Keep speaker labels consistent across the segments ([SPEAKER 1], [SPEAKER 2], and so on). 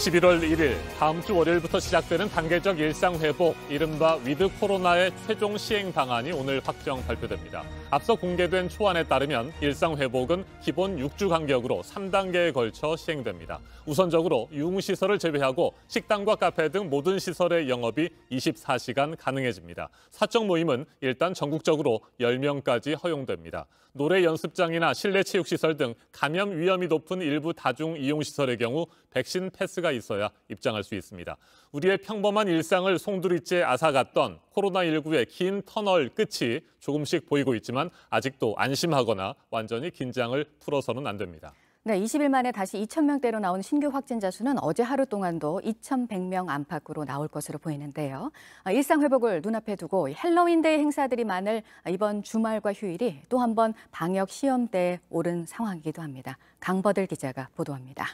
[SPEAKER 1] 11월 1일 다음 주 월요일부터 시작되는 단계적 일상 회복, 이른바 위드 코로나의 최종 시행 방안이 오늘 확정 발표됩니다. 앞서 공개된 초안에 따르면 일상 회복은 기본 6주 간격으로 3단계에 걸쳐 시행됩니다. 우선적으로 유흥시설을 제외하고 식당과 카페 등 모든 시설의 영업이 24시간 가능해집니다. 사적 모임은 일단 전국적으로 10명까지 허용됩니다. 노래 연습장이나 실내 체육시설 등 감염 위험이 높은 일부 다중 이용시설의 경우 백신 패스가 있어야 입장할 수 있습니다. 우리의 평범한 일상을 송두리째 앗아갔던 코로나19의 긴 터널 끝이 조금씩 보이고 있지만 아직도 안심하거나 완전히 긴장을 풀어서는 안 됩니다.
[SPEAKER 2] 네, 20일 만에 다시 2,000명대로 나온 신규 확진자 수는 어제 하루 동안도 2,100명 안팎으로 나올 것으로 보이는데요. 일상 회복을 눈앞에 두고 헬로윈데이 행사들이 많을 이번 주말과 휴일이 또 한 번 방역 시험대에 오른 상황이기도 합니다. 강버들 기자가 보도합니다.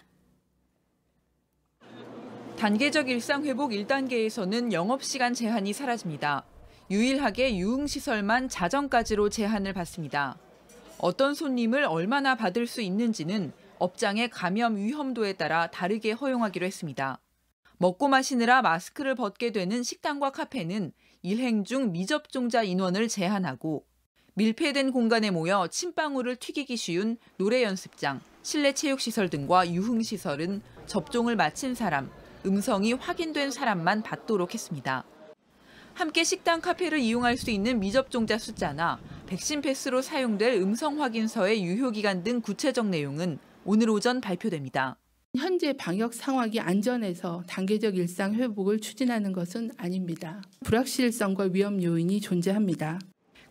[SPEAKER 3] 단계적 일상 회복 1단계에서는 영업시간 제한이 사라집니다. 유일하게 유흥시설만 자정까지로 제한을 받습니다. 어떤 손님을 얼마나 받을 수 있는지는 업장의 감염 위험도에 따라 다르게 허용하기로 했습니다. 먹고 마시느라 마스크를 벗게 되는 식당과 카페는 일행 중 미접종자 인원을 제한하고 밀폐된 공간에 모여 침방울을 튀기기 쉬운 노래 연습장, 실내 체육시설 등과 유흥시설은 접종을 마친 사람, 음성이 확인된 사람만 받도록 했습니다. 함께 식당, 카페를 이용할 수 있는 미접종자 숫자나 백신 패스로 사용될 음성 확인서의 유효기간 등 구체적 내용은 오늘 오전 발표됩니다.
[SPEAKER 4] 현재 방역 상황이 안전해서 단계적 일상 회복을 추진하는 것은 아닙니다. 불확실성과 위험 요인이 존재합니다.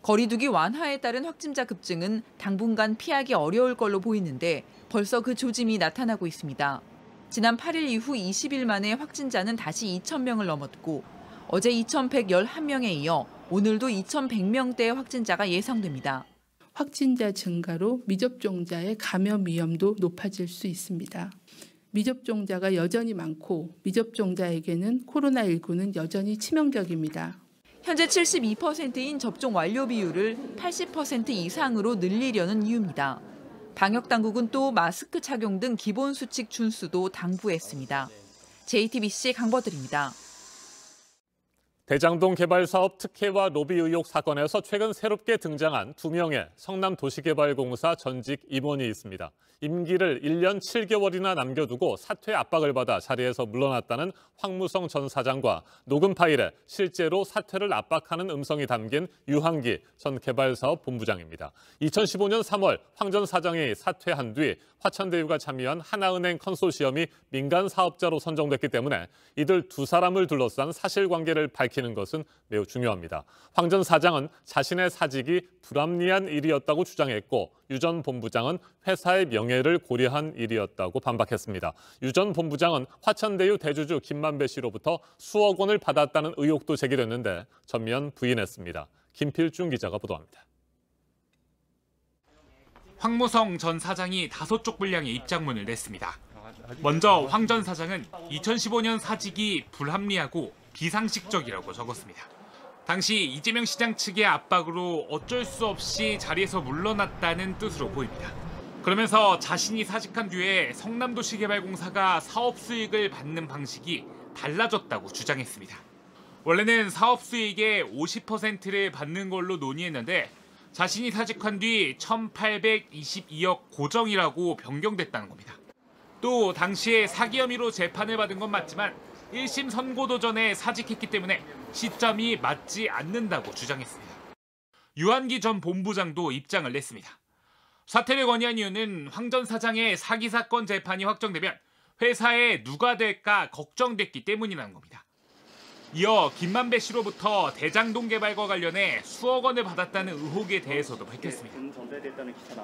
[SPEAKER 3] 거리두기 완화에 따른 확진자 급증은 당분간 피하기 어려울 걸로 보이는데 벌써 그 조짐이 나타나고 있습니다. 지난 8일 이후 20일 만에 확진자는 다시 2,000명을 넘었고 어제 2,111명에 이어 오늘도 2,100명대의 확진자가 예상됩니다.
[SPEAKER 4] 확진자 증가로 미접종자의 감염 위험도 높아질 수 있습니다. 미접종자가 여전히 많고 미접종자에게는 코로나19는 여전히 치명적입니다.
[SPEAKER 3] 현재 72%인 접종 완료 비율을 80% 이상으로 늘리려는 이유입니다. 방역당국은 또 마스크 착용 등 기본 수칙 준수도 당부했습니다. JTBC 강버들입니다.
[SPEAKER 1] 대장동 개발 사업 특혜와 로비 의혹 사건에서 최근 새롭게 등장한 2명의 성남도시개발공사 전직 임원이 있습니다. 임기를 1년 7개월이나 남겨두고 사퇴 압박을 받아 자리에서 물러났다는 황무성 전 사장과 녹음 파일에 실제로 사퇴를 압박하는 음성이 담긴 유한기 전 개발사업 본부장입니다. 2015년 3월 황 전 사장이 사퇴한 뒤 화천대유가 참여한 하나은행 컨소시엄이 민간 사업자로 선정됐기 때문에 이들 두 사람을 둘러싼 사실관계를 밝히는 것은 매우 중요합니다. 황 전 사장은 자신의 사직이 불합리한 일이었다고 주장했고 유 전 본부장은 회사의 명예를 고려한 일이었다고 반박했습니다. 유 전 본부장은 화천대유 대주주 김만배 씨로부터 수억 원을 받았다는 의혹도 제기됐는데 전면 부인했습니다. 김필중 기자가 보도합니다.
[SPEAKER 5] 황무성 전 사장이 5쪽 분량의 입장문을 냈습니다. 먼저 황 전 사장은 2015년 사직이 불합리하고 비상식적이라고 적었습니다. 당시 이재명 시장 측의 압박으로 어쩔 수 없이 자리에서 물러났다는 뜻으로 보입니다. 그러면서 자신이 사직한 뒤에 성남도시개발공사가 사업 수익을 받는 방식이 달라졌다고 주장했습니다. 원래는 사업 수익의 50%를 받는 걸로 논의했는데 자신이 사직한 뒤 1,822억 고정이라고 변경됐다는 겁니다. 또 당시에 사기 혐의로 재판을 받은 건 맞지만 1심 선고도 전에 사직했기 때문에 시점이 맞지 않는다고 주장했습니다. 유한기 전 본부장도 입장을 냈습니다. 사퇴를 건의한 이유는 황 전 사장의 사기 사건 재판이 확정되면 회사에 누가 될까 걱정됐기 때문이라는 겁니다. 이어 김만배 씨로부터 대장동 개발과 관련해 수억 원을 받았다는 의혹에 대해서도 밝혔습니다.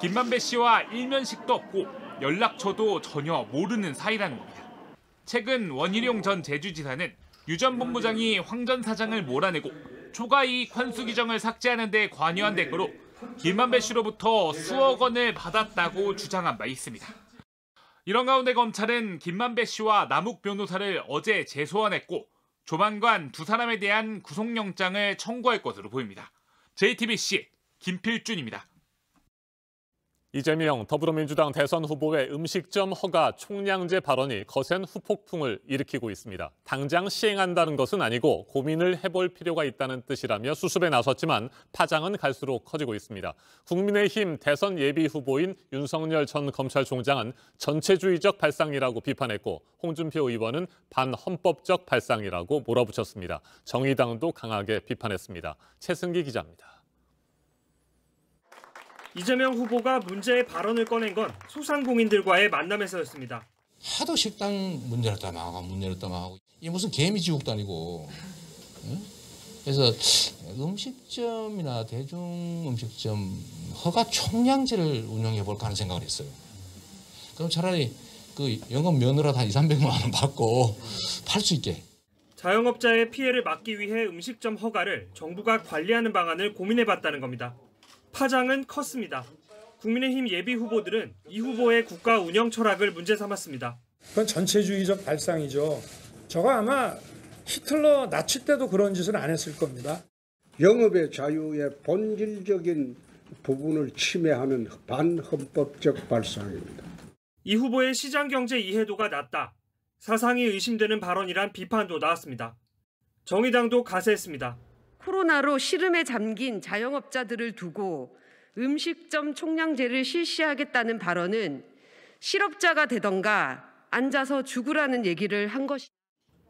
[SPEAKER 5] 김만배 씨와 일면식도 없고 연락처도 전혀 모르는 사이라는 겁니다. 최근 원희룡 전 제주지사는 유 전 본부장이 황 전 사장을 몰아내고 초과이익 환수 규정을 삭제하는 데 관여한 대가로 김만배 씨로부터 수억 원을 받았다고 주장한 바 있습니다. 이런 가운데 검찰은 김만배 씨와 남욱 변호사를 어제 재소환했고 조만간 두 사람에 대한 구속영장을 청구할 것으로 보입니다. JTBC 김필준입니다.
[SPEAKER 1] 이재명 더불어민주당 대선 후보의 음식점 허가 총량제 발언이 거센 후폭풍을 일으키고 있습니다. 당장 시행한다는 것은 아니고 고민을 해볼 필요가 있다는 뜻이라며 수습에 나섰지만 파장은 갈수록 커지고 있습니다. 국민의힘 대선 예비 후보인 윤석열 전 검찰총장은 전체주의적 발상이라고 비판했고 홍준표 의원은 반헌법적 발상이라고 몰아붙였습니다. 정의당도 강하게 비판했습니다. 최승기 기자입니다.
[SPEAKER 6] 이재명 후보가 문제의 발언을 꺼낸 건 소상공인들과의 만남에서였습니다.
[SPEAKER 7] 하도 식당 문 열었다 망하고 이게 무슨 개미지옥도 아니고. 그래서 음식점이나 대중음식점 허가 총량제를 운영해 볼까 하는 생각을 했어요. 그럼 차라리 그 영업 면허라도 한 200~300만 원 받고 팔 수 있게.
[SPEAKER 6] 자영업자의 피해를 막기 위해 음식점 허가를 정부가 관리하는 방안을 고민해봤다는 겁니다. 파장은 컸습니다. 국민의힘 예비 후보들은 이 후보의 국가 운영 철학을 문제 삼았습니다.
[SPEAKER 8] 그건 전체주의적 발상이죠. 저거 아마 히틀러 나치 때도 그런 짓을 안 했을 겁니다.
[SPEAKER 9] 영업의 자유의 본질적인 부분을 침해하는 반헌법적 발상입니다.
[SPEAKER 6] 이 후보의 시장 경제 이해도가 낮다. 사상이 의심되는 발언이란 비판도 나왔습니다. 정의당도 가세했습니다.
[SPEAKER 10] 코로나로 시름에 잠긴 자영업자들을 두고 음식점 총량제를 실시하겠다는 발언은 실업자가 되던가 앉아서 죽으라는 얘기를 한 것입니다.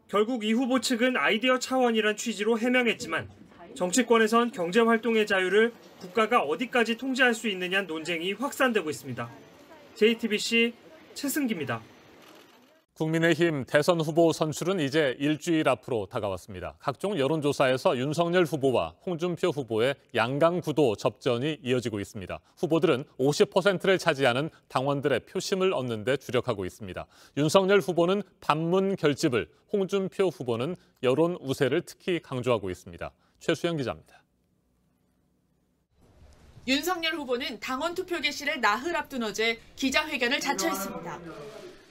[SPEAKER 6] 결국 이 후보 측은 아이디어 차원이란 취지로 해명했지만 정치권에선 경제활동의 자유를 국가가 어디까지 통제할 수 있느냐는 논쟁이 확산되고 있습니다. JTBC 최승기입니다.
[SPEAKER 1] 국민의힘 대선 후보 선출은 이제 일주일 앞으로 다가왔습니다. 각종 여론조사에서 윤석열 후보와 홍준표 후보의 양강구도 접전이 이어지고 있습니다. 후보들은 50%를 차지하는 당원들의 표심을 얻는 데 주력하고 있습니다. 윤석열 후보는 반문 결집을, 홍준표 후보는 여론 우세를 특히 강조하고 있습니다. 최수영 기자입니다.
[SPEAKER 11] 윤석열 후보는 당원 투표 개시를 나흘 앞둔 어제 기자회견을 자처했습니다.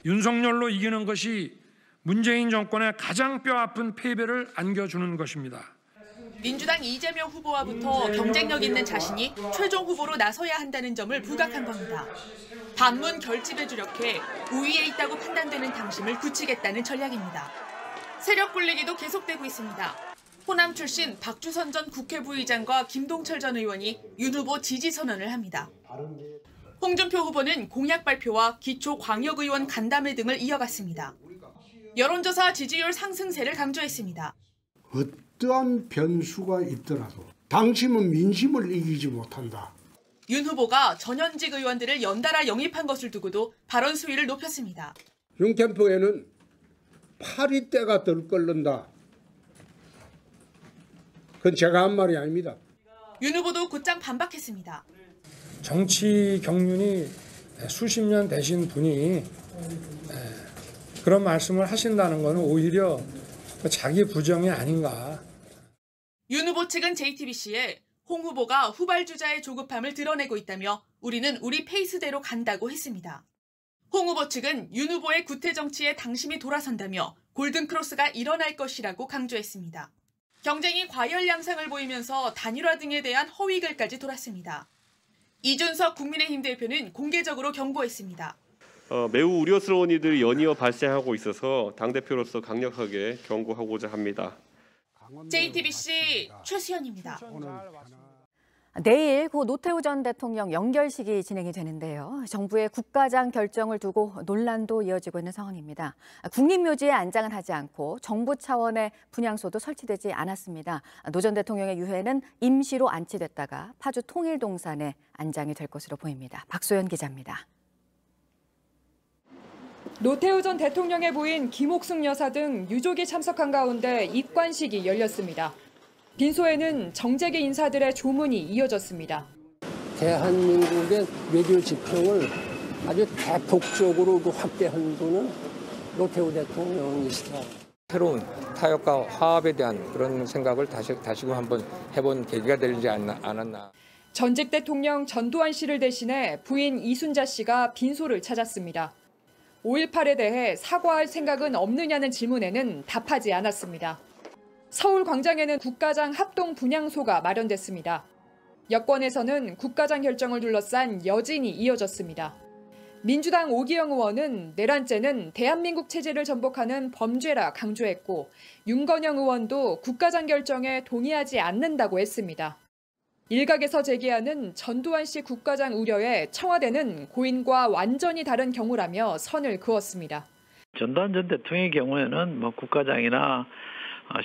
[SPEAKER 8] 윤석열로 이기는 것이 문재인 정권의 가장 뼈아픈 패배를 안겨주는 것입니다.
[SPEAKER 11] 민주당 이재명 후보와부터 경쟁력 있는 자신이 최종 후보로 나서야 한다는 점을 부각한 겁니다. 반문 결집에 주력해 우위에 있다고 판단되는 당심을 굳히겠다는 전략입니다. 세력 굴리기도 계속되고 있습니다. 호남 출신 박주선 전 국회 부의장과 김동철 전 의원이 윤 후보 지지 선언을 합니다. 홍준표 후보는 공약 발표와 기초 광역의원 간담회 등을 이어갔습니다. 여론조사 지지율 상승세를 강조했습니다.
[SPEAKER 9] 어떠한 변수가 있더라도 당심은 민심을 이기지 못한다.
[SPEAKER 11] 윤 후보가 전현직 의원들을 연달아 영입한 것을 두고도 발언 수위를 높였습니다.
[SPEAKER 9] 윤 캠프에는 파리떼가 덜 끓는다. 그건 제가 한 말이 아닙니다.
[SPEAKER 11] 윤 후보도 곧장 반박했습니다.
[SPEAKER 8] 정치 경륜이 수십 년 되신 분이 그런 말씀을 하신다는 것은 오히려 자기 부정이 아닌가.
[SPEAKER 11] 윤 후보 측은 JTBC에 홍 후보가 후발주자의 조급함을 드러내고 있다며 우리는 우리 페이스대로 간다고 했습니다. 홍 후보 측은 윤 후보의 구태 정치에 당심이 돌아선다며 골든크로스가 일어날 것이라고 강조했습니다. 경쟁이 과열 양상을 보이면서 단일화 등에 대한 허위글까지 돌았습니다. 이준석 국민의힘 대표는 공개적으로 경고했습니다.
[SPEAKER 12] 매우 우려스러운 일들이 연이어 발생하고 있어서 당대표로서 강력하게 경고하고자 합니다.
[SPEAKER 11] JTBC 최수연입니다.
[SPEAKER 2] 내일 고 노태우 전 대통령 연결식이 진행이 되는데요. 정부의 국가장 결정을 두고 논란도 이어지고 있는 상황입니다. 국립묘지에 안장은 하지 않고 정부 차원의 분향소도 설치되지 않았습니다. 노 전 대통령의 유해는 임시로 안치됐다가 파주 통일동산에 안장이 될 것으로 보입니다. 박소연 기자입니다.
[SPEAKER 13] 노태우 전 대통령의 부인 김옥숙 여사 등 유족이 참석한 가운데 입관식이 열렸습니다. 빈소에는 정재계 인사들의 조문이 이어졌습니다.
[SPEAKER 14] 대한민국의 외교 지평을 아주 대폭적으로 확대한 분은 노태우 대통령이시다.
[SPEAKER 15] 새로운 타협과 화합에 대한 그런 생각을 다시금 한번 해본 계기가 되지 않았나.
[SPEAKER 13] 전직 대통령 전두환 씨를 대신해 부인 이순자 씨가 빈소를 찾았습니다. 5.18에 대해 사과할 생각은 없느냐는 질문에는 답하지 않았습니다. 서울 광장에는 국가장 합동 분향소가 마련됐습니다. 여권에서는 국가장 결정을 둘러싼 여진이 이어졌습니다. 민주당 오기영 의원은 내란죄는 대한민국 체제를 전복하는 범죄라 강조했고 윤건영 의원도 국가장 결정에 동의하지 않는다고 했습니다. 일각에서 제기하는 전두환 씨 국가장 우려에 청와대는 고인과 완전히 다른 경우라며 선을 그었습니다.
[SPEAKER 16] 전두환 전 대통령의 경우에는 국가장이나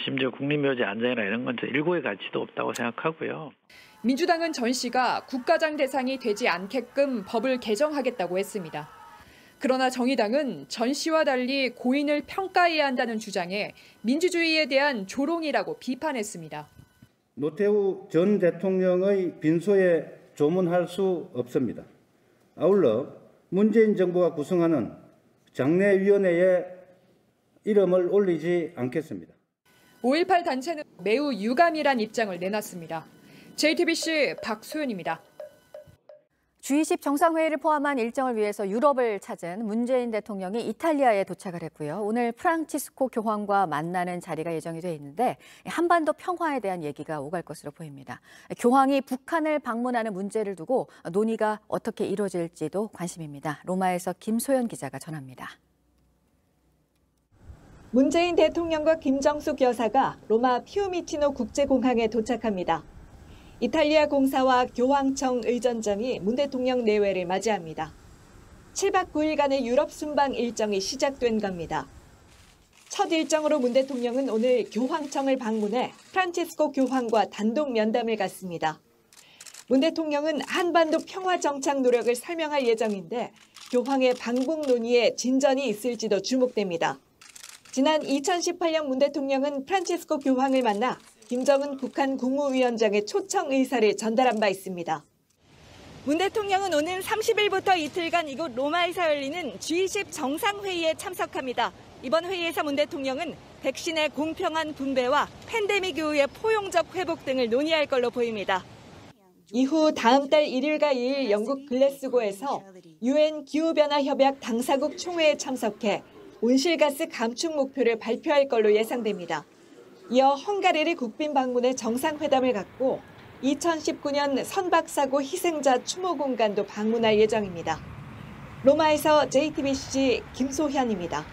[SPEAKER 16] 심지어 국립묘지 안장이나 이런 건 일고의 가치도 없다고 생각하고요.
[SPEAKER 13] 민주당은 전 씨가 국가장 대상이 되지 않게끔 법을 개정하겠다고 했습니다. 그러나 정의당은 전 씨와 달리 고인을 평가해야 한다는 주장에 민주주의에 대한 조롱이라고 비판했습니다.
[SPEAKER 17] 노태우 전 대통령의 빈소에 조문할 수 없습니다. 아울러 문재인 정부가 구성하는 장례위원회에 이름을 올리지 않겠습니다.
[SPEAKER 13] 5.18 단체는 매우 유감이란 입장을 내놨습니다. JTBC 박소연입니다.
[SPEAKER 2] G20 정상회의를 포함한 일정을 위해서 유럽을 찾은 문재인 대통령이 이탈리아에 도착을 했고요. 오늘 프란치스코 교황과 만나는 자리가 예정이 돼 있는데 한반도 평화에 대한 얘기가 오갈 것으로 보입니다. 교황이 북한을 방문하는 문제를 두고 논의가 어떻게 이루어질지도 관심입니다. 로마에서 김소연 기자가 전합니다.
[SPEAKER 18] 문재인 대통령과 김정숙 여사가 로마 피우미티노 국제공항에 도착합니다. 이탈리아 공사와 교황청 의전장이 문 대통령 내외를 맞이합니다. 7박 9일간의 유럽 순방 일정이 시작된 겁니다. 첫 일정으로 문 대통령은 오늘 교황청을 방문해 프란치스코 교황과 단독 면담을 갖습니다. 문 대통령은 한반도 평화 정착 노력을 설명할 예정인데 교황의 방북 논의에 진전이 있을지도 주목됩니다. 지난 2018년 문 대통령은 프란치스코 교황을 만나 김정은 북한 국무위원장의 초청 의사를 전달한 바 있습니다. 문 대통령은 오는 30일부터 이틀간 이곳 로마에서 열리는 G20 정상회의에 참석합니다. 이번 회의에서 문 대통령은 백신의 공평한 분배와 팬데믹 이후의 포용적 회복 등을 논의할 걸로 보입니다. 이후 다음 달 1일과 2일 영국 글래스고에서 UN 기후변화협약 당사국 총회에 참석해 온실가스 감축 목표를 발표할 걸로 예상됩니다. 이어 헝가리를 국빈 방문해 정상회담을 갖고 2019년 선박사고 희생자 추모 공간도 방문할 예정입니다. 로마에서 JTBC 김소현입니다.